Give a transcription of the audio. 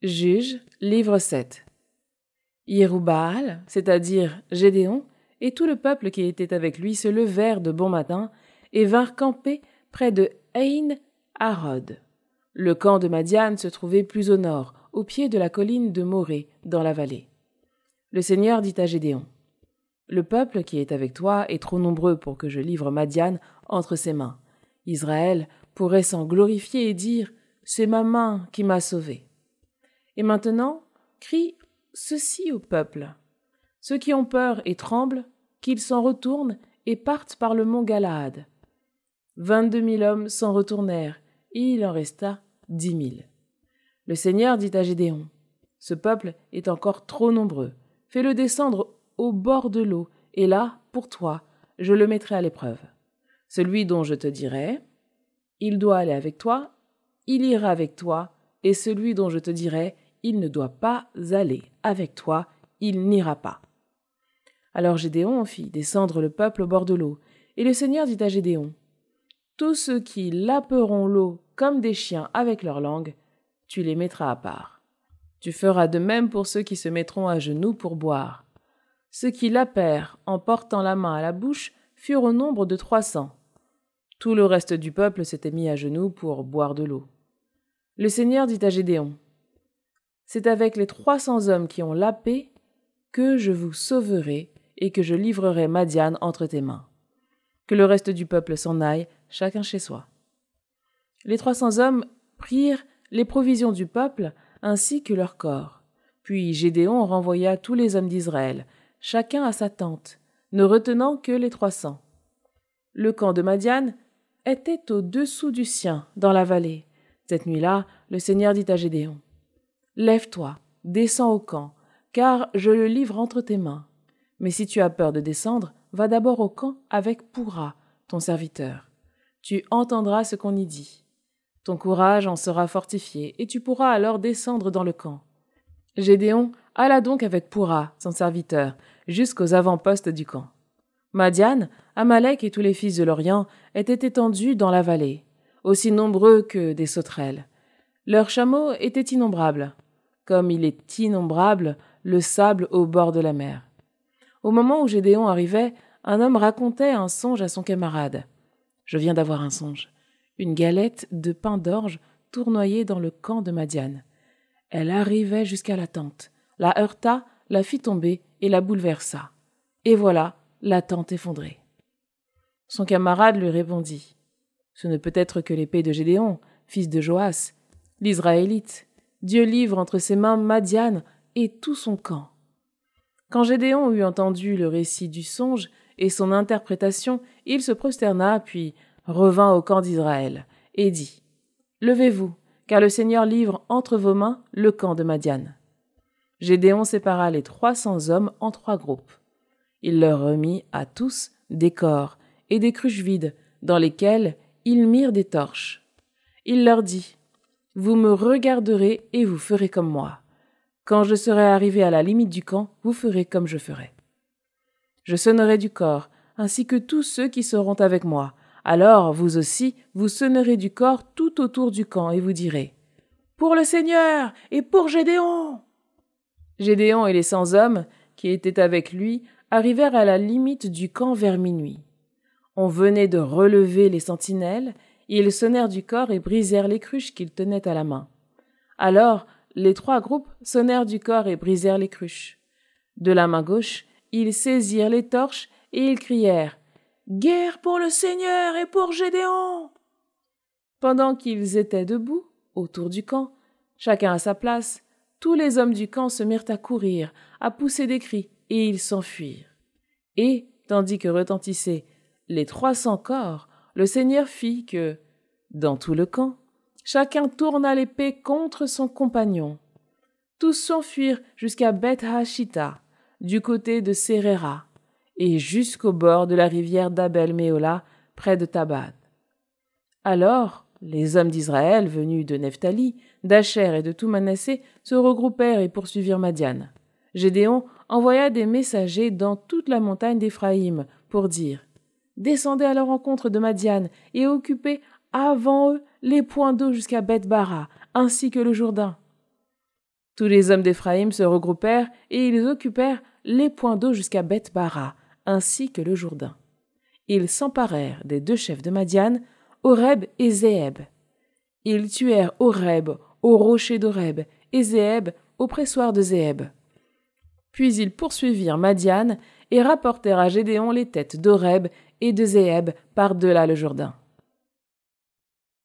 Juges, livre 7. Yerubbaal, c'est-à-dire Gédéon, et tout le peuple qui était avec lui se levèrent de bon matin et vinrent camper près de Aïn Harod. Le camp de Madian se trouvait plus au nord, au pied de la colline de Morée, dans la vallée. Le Seigneur dit à Gédéon: Le peuple qui est avec toi est trop nombreux pour que je livre Madian entre ses mains. Israël pourrait s'en glorifier et dire: C'est ma main qui m'a sauvé. Et maintenant, crie ceci au peuple: Ceux qui ont peur et tremblent, qu'ils s'en retournent et partent par le mont Galaad. 22 000 hommes s'en retournèrent, et il en resta 10 000. Le Seigneur dit à Gédéon: Ce peuple est encore trop nombreux. Fais-le descendre au bord de l'eau, et là, pour toi, je le mettrai à l'épreuve. Celui dont je te dirai: Il doit aller avec toi, il ira avec toi, et celui dont je te dirai: Il ne doit pas aller avec toi, il n'ira pas. Alors Gédéon fit descendre le peuple au bord de l'eau, et le Seigneur dit à Gédéon: Tous ceux qui laperont l'eau comme des chiens avec leur langue, tu les mettras à part. Tu feras de même pour ceux qui se mettront à genoux pour boire. Ceux qui lapèrent en portant la main à la bouche furent au nombre de 300. Tout le reste du peuple s'était mis à genoux pour boire de l'eau. Le Seigneur dit à Gédéon: C'est avec les 300 hommes qui ont lapé que je vous sauverai et que je livrerai Madian entre tes mains. Que le reste du peuple s'en aille, chacun chez soi. Les 300 hommes prirent les provisions du peuple ainsi que leur corps. Puis Gédéon renvoya tous les hommes d'Israël, chacun à sa tente, ne retenant que les 300. Le camp de Madian était au-dessous du sien, dans la vallée. Cette nuit-là, le Seigneur dit à Gédéon: Lève-toi, descends au camp, car je le livre entre tes mains. Mais si tu as peur de descendre, va d'abord au camp avec Pourra, ton serviteur. Tu entendras ce qu'on y dit. Ton courage en sera fortifié, et tu pourras alors descendre dans le camp. Gédéon alla donc avec Pourra, son serviteur, jusqu'aux avant-postes du camp. Madian, Amalek et tous les fils de l'Orient étaient étendus dans la vallée, aussi nombreux que des sauterelles. Leurs chameaux étaient innombrables, comme il est innombrable le sable au bord de la mer. Au moment où Gédéon arrivait, un homme racontait un songe à son camarade. « Je viens d'avoir un songe. Une galette de pain d'orge tournoyait dans le camp de Madian. Elle arrivait jusqu'à la tente, la heurta, la fit tomber et la bouleversa. Et voilà, la tente effondrée. » Son camarade lui répondit: « Ce ne peut être que l'épée de Gédéon, fils de Joas, l'Israélite. Dieu livre entre ses mains Madian et tout son camp. » Quand Gédéon eut entendu le récit du songe et son interprétation, il se prosterna, puis revint au camp d'Israël, et dit: « Levez-vous, car le Seigneur livre entre vos mains le camp de Madian. » Gédéon sépara les 300 hommes en 3 groupes. Il leur remit à tous des corps et des cruches vides, dans lesquelles ils mirent des torches. Il leur dit: « Vous me regarderez et vous ferez comme moi. Quand je serai arrivé à la limite du camp, vous ferez comme je ferai. Je sonnerai du corps, ainsi que tous ceux qui seront avec moi. Alors, vous aussi, vous sonnerez du corps tout autour du camp, et vous direz: Pour le Seigneur et pour Gédéon! » Gédéon et les 100 hommes qui étaient avec lui arrivèrent à la limite du camp vers minuit. On venait de relever les sentinelles, ils sonnèrent du corps et brisèrent les cruches qu'ils tenaient à la main. Alors, les 3 groupes sonnèrent du corps et brisèrent les cruches. De la main gauche, ils saisirent les torches et ils crièrent: « Guerre pour le Seigneur et pour Gédéon !» Pendant qu'ils étaient debout, autour du camp, chacun à sa place, tous les hommes du camp se mirent à courir, à pousser des cris, et ils s'enfuirent. Et, tandis que retentissaient les 300 corps, le Seigneur fit que, dans tout le camp, chacun tourna l'épée contre son compagnon. Tous s'enfuirent jusqu'à Beth-Hashita, du côté de Séréra, et jusqu'au bord de la rivière d'Abel-Méhola, près de Tabad. Alors, les hommes d'Israël, venus de Nephtali, d'Acher et de tout Manassé, se regroupèrent et poursuivirent Madian. Gédéon envoya des messagers dans toute la montagne d'Éphraïm pour dire: « Descendez à la rencontre de Madian et occupez avant eux les points d'eau jusqu'à Beth-Bara, ainsi que le Jourdain. » Tous les hommes d'Éphraïm se regroupèrent et ils occupèrent les points d'eau jusqu'à Beth-Bara, ainsi que le Jourdain. Ils s'emparèrent des 2 chefs de Madian, Oreb et Zéeb. Ils tuèrent Oreb au rocher d'Oreb et Zéeb au pressoir de Zéeb. Puis ils poursuivirent Madian et rapportèrent à Gédéon les têtes d'Oreb et de Zéeb par-delà le Jourdain.